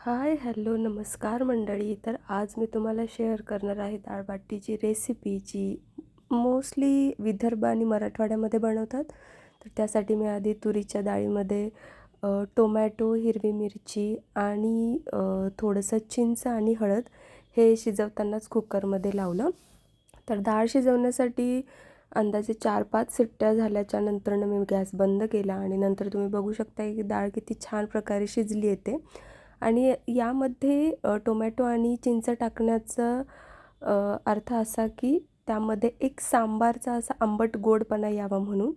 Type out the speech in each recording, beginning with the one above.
हाय, hello, नमस्कार मंडळी. तर आज मी तुम्हाला शेअर करणार आहे डाळ-बाटीची रेसिपी जी मोस्टली विदर्भ आणि मराठवाड्यामध्ये बनवतात. तर त्यासाठी मी आधी तुरीच्या डाळीमध्ये टोमॅटो, हिरवी मिरची आणि थोडंसं चिंच आणि हळद हे शिजवतानाच कुकरमध्ये लावलं. तर डाळ शिजवण्यासाठी अंदाजे 4-5 शिट्ट्या झाल्याच्या नंतरनं मी गॅस बंद केला आणि नंतर तुम्ही बघू शकता की डाळ किती छान प्रकारे शिजली आहे ते. आणि यामध्ये टोमॅटो आणि चिंच टाकण्याचा अर्थ असा की त्यामध्ये एक सांबारचा असा आंबट गोडपणा यावा म्हणून.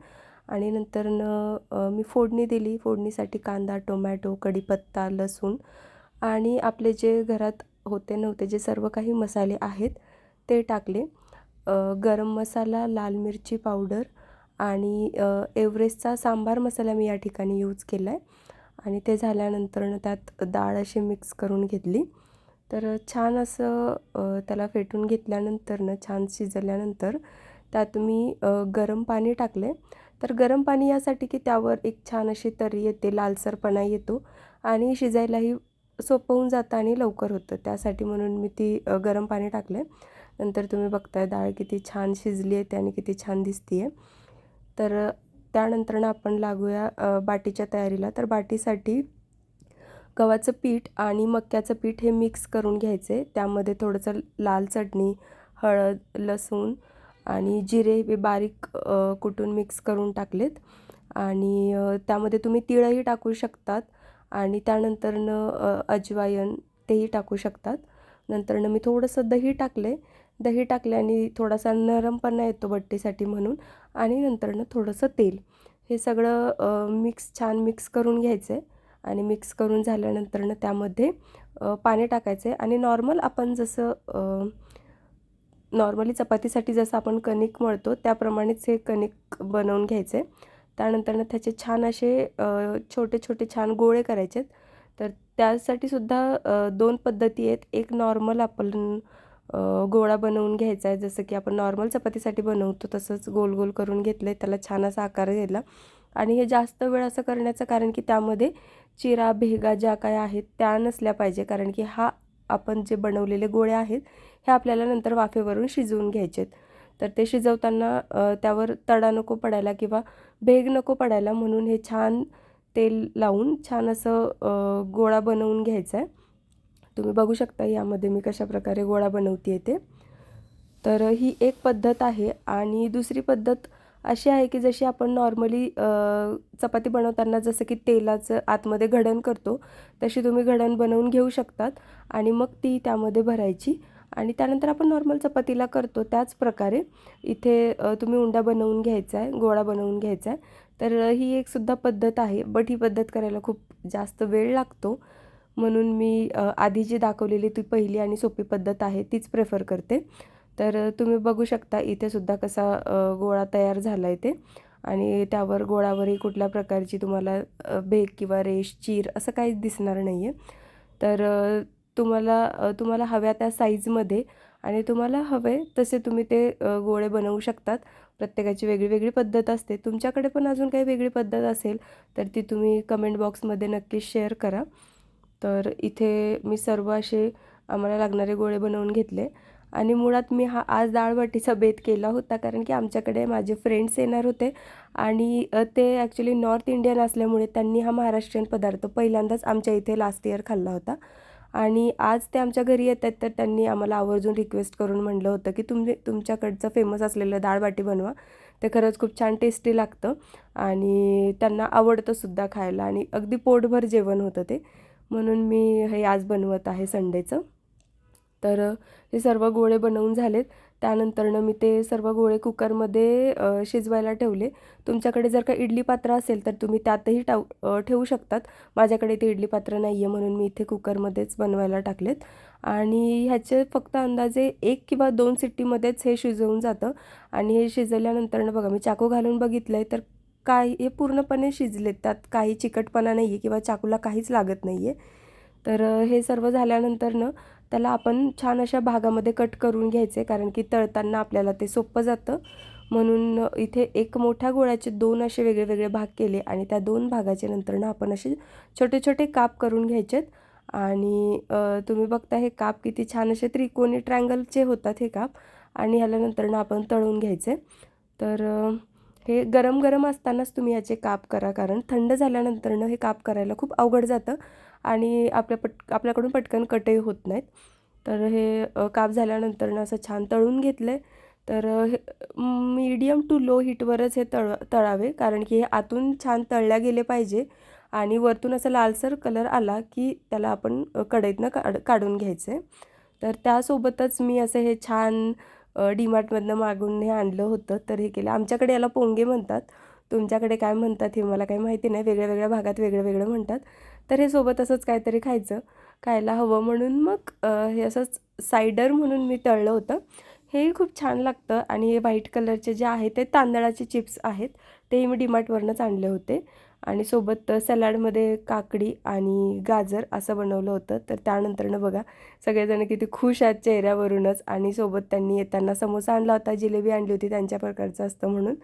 आणि नंतरनं मी फोडणी दिली. फोडणीसाठी कांदा, टोमॅटो, कढीपत्ता, लसूण आणि आपले जे घरात होते नव्हते जे सर्व काही मसाले आहेत ते टाकले. गरम मसाला, लाल मिरची पावडर आणि एव्हरेस्टचा सांबार मसाला मी या ठिकाणी यूज केला आहे. आणि ते झाल्यानंतरनं त्यात डाळ अशी मिक्स करून घेतली. तर छान असं त्याला फेटून घेतल्यानंतरनं छान शिजल्यानंतर त्यात मी गरम पाणी टाकले. तर गरम पाणी यासाठी की त्यावर एक छान अशी तर्री येते, लालसरपणा येतो आणि शिजायलाही सोपं होऊन जातं आणि लवकर होतं. त्यासाठी म्हणून मी गरम पाणी टाकलं. नंतर तुम्ही बघताय डाळ किती छान शिजली आहे आणि किती छान दिसते आहे. तर त्यानंतरनं आपण लागूया बाटीच्या तयारीला. तर बाटीसाठी गव्हाचं पीठ आणि मक्याचं पीठ हे मिक्स करून घ्यायचे. त्यामध्ये थोडंसं लाल चटणी, हळद, लसूण आणि जिरे हे बारीक कुटून मिक्स करून टाकलेत. आणि त्यामध्ये तुम्ही तिळही टाकू शकतात आणि त्यानंतरनं अजवाईन तेही टाकू शकतात. नंतरनं मी थोडंसं दही टाकले. दही टाकल्याने थोडासा नरमपणा येतो बट्टीसाठी म्हणून. आणि नंतरनं थोडंसं तेल. हे सगळं छान मिक्स करून घ्यायचं आहे. आणि मिक्स करून झाल्यानंतरनं त्यामध्ये पाणी टाकायचं आहे आणि नॉर्मल आपण जसं नॉर्मली चपातीसाठी जसं आपण कणिक मळतो त्याप्रमाणेच हे कणिक बनवून घ्यायचं आहे. त्यानंतरनं त्याचे छान असे छोटे-छोटे छान गोळे करायचे आहेत. तर त्यासाठी सुद्धा 2 पद्धती आहेत. एक नॉर्मल आपण गोळा बनवून घ्यायचा आहे, जसं की आपण नॉर्मल चपातीसाठी बनवतो तसंच गोल-गोल करून घेतलं आहे. त्याला छान असा आकार दिला आणि हे जास्त वेळ असं करण्याचं कारण की त्यामध्ये चिरा, भेगा ज्या काही आहेत त्या नसल्या पाहिजे. कारण की आपण जे बनवलेले गोळे आहेत, हे आपल्याला नंतर वाफेवरून शिजवून घ्यायचे आहेत. तर ते शिजवताना त्यावर तडा नको पडायला किंवा भेग नको पडायला म्हणून हे छान तेल लावून छान असं गोळा बनवून घ्यायचा आहे. तुम्ही बघू शकता यामध्ये मी कशाप्रकारे गोळा बनवते ते. तर ही एक पद्धत आहे आणि दुसरी पद्धत अशी आहे की जशी आपण नॉर्मली चपाती बनवताना जसं की तेलाचं आतमध्ये घडण करतो, तशी तुम्ही घडण बनवून घेऊ शकतात आणि मग ती त्यामध्ये भरायची आणि त्यानंतर आपण नॉर्मल चपातीला करतो त्याच प्रकारे इथे तुम्ही उंडा बनवून घ्यायचा आहे, गोळा बनवून घ्यायचा आहे. तर ही एक सुद्धा पद्धत आहे, बट ही पद्धत करायला खूप जास्त वेळ लागतो. म्हणून मी आधी जी दाखवलेली ती पहिली आणि सोपी पद्धत आहे तीच प्रेफर करते. तर तुम्ही बघू शकता इथे सुद्धा कसा गोळा तयार झाला आहे ते आणि त्यावर गोळावरही कुठल्या प्रकारची तुम्हाला भेग किंवा रेष, चीर असं काहीच दिसणार नाही आहे. तर तुम्हाला हव्या त्या साईजमध्ये आणि तुम्हाला हवे तसे तुम्ही ते गोळे बनवू शकतात. प्रत्येकाची वेगळी पद्धत असते. तुमच्याकडे पण अजून काही वेगळी पद्धत असेल तर ती तुम्ही कमेंट बॉक्समध्ये नक्कीच शेअर करा. तर इथे मी सर्व असे आम्हाला लागणारे गोळे बनवून घेतले आणि मुळात मी हा आज डाळ-बाटीचा बेत केला होता कारण की आमच्याकडे माझे फ्रेंड्स येणार होते आणि ते ॲक्च्युली नॉर्थ इंडियन असल्यामुळे त्यांनी हा महाराष्ट्रीयन पदार्थ पहिल्यांदाच आमच्या इथे लास्ट इयर खाल्ला होता आणि आज ते आमच्या घरी येत आहेत. तर त्यांनी आम्हाला आवर्जून रिक्वेस्ट करून म्हटलं होतं की तुमच्याकडचं फेमस असलेलं डाळ-बाटी बनवा. ते खरंच खूप छान टेस्टी लागतं आणि त्यांना आवडतं सुद्धा खायला आणि अगदी पोटभर जेवण होतं ते. म्हणून मी हे आज बनवत आहे संडेचं. तर हे सर्व गोळे बनवून झालेत. त्यानंतरनं मी ते सर्व गोळे कुकरमध्ये शिजवायला ठेवले. तुमच्याकडे जर का इडली पात्र असेल तर तुम्ही त्यातही ठेवू शकतात. माझ्याकडे ते इडली पात्र नाही आहे म्हणून मी इथे कुकरमध्येच बनवायला टाकलेत आणि ह्याचे फक्त अंदाजे 1 किंवा 2 शिट्टीमध्येच हे शिजवून जातं आणि हे शिजल्यानंतरनं बघा मी चाकू घालून बघितलं आहे तर हे पूर्णपणे शिजलेत. त्यात काही चिकटपणा नाही आहे किंवा चाकूला काहीच लागत नाही आहे. तर हे सर्व झाल्यानंतरनं त्याला आपण छान अशा भागामध्ये कट करून घ्यायचे कारण की तळताना आपल्याला ते सोपं जातं. म्हणून इथे एक मोठ्या गोळ्याचे 2 असे वेगळे भाग केले आणि त्या 2 भागाचे नंतरनं आपण असे छोटे-छोटे काप करून घ्यायचेत आणि तुम्ही बघता हे काप किती छान असे त्रिकोणी ट्रायंगलचे होतात हे काप. आणि ह्याला नंतरनं आपण तळून घ्यायचे. तर हे गरम गरम असतानाच तुम्ही याचे काप करा, कारण थंड झाल्यानंतरनं हे काप करायला खूप अवघड जातं आणि आपल्याकडून पटकन कटही होत नाहीत. तर हे काप झाल्यानंतरनं असं छान तळून घेतलं. तर हे मीडियम टू लो हीटवरच हे तळावे, कारण की हे आतून छान तळल्या गेले पाहिजे आणि वरतून असा लालसर कलर आला की त्याला आपण कढईतनं काढून घ्यायचं आहे. तर त्यासोबतच मी असं हे छान डीमार्टमधनं मागून हे आणलं होतं. तर हे केलं. आमच्याकडे याला पोंगे म्हणतात. तुमच्याकडे काय म्हणतात हे मला काही माहिती नाही. वेगळ्या वेगळ्या भागात वेगळं वेगळं म्हणतात. तर हे सोबत असंच काहीतरी खायला हवं म्हणून मग हे असंच सायडर म्हणून मी तळलं होतं. हेही खूप छान लागतं. आणि हे व्हाईट कलरचे जे आहे ते तांदळाचे चिप्स आहेत. तेही मी डीमार्टवरनंच आणले होते. आणि सोबत सॅलडमध्ये काकडी आणि गाजर असं बनवलं होतं. तर त्यानंतरनं बघा सगळेजण किती खुश आहेत चेहऱ्यावरूनच. आणि सोबत त्यांनी येताना समोसा आणला होता, जिलेबी आणली होती, त्यांच्या प्रकारचं असतं म्हणून.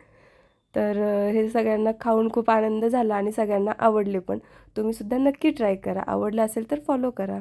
तर हे सगळ्यांना खाऊन खूप आनंद झाला आणि सगळ्यांना आवडले पण. तुम्हीसुद्धा नक्की ट्राय करा. आवडलं असेल तर फॉलो करा.